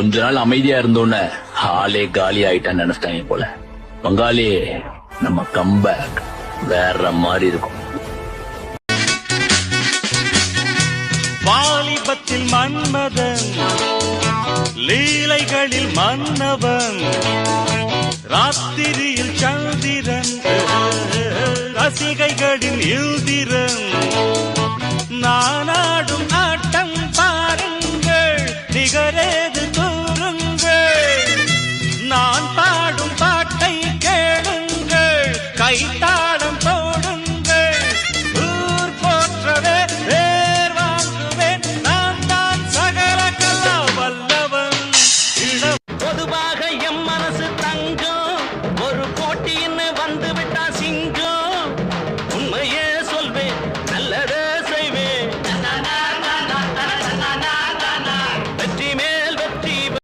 கொஞ்ச நாள் அமைதியா இருந்தோன்னு ஆளே காலி ஆயிட்டான்னு நினைச்சிட்டாங்க போல. பங்காளி, நம்ம கம்பேக் வேற மாதிரி இருக்கும். வாலிபத்தில் மன்மதன், லீலைகளில் மன்னவன், ராத்திரியில் சந்திரன், ரசிகைகளின் யுதிரன். நானாடும் ஆட்டம் பாருங்கள், நிகரேது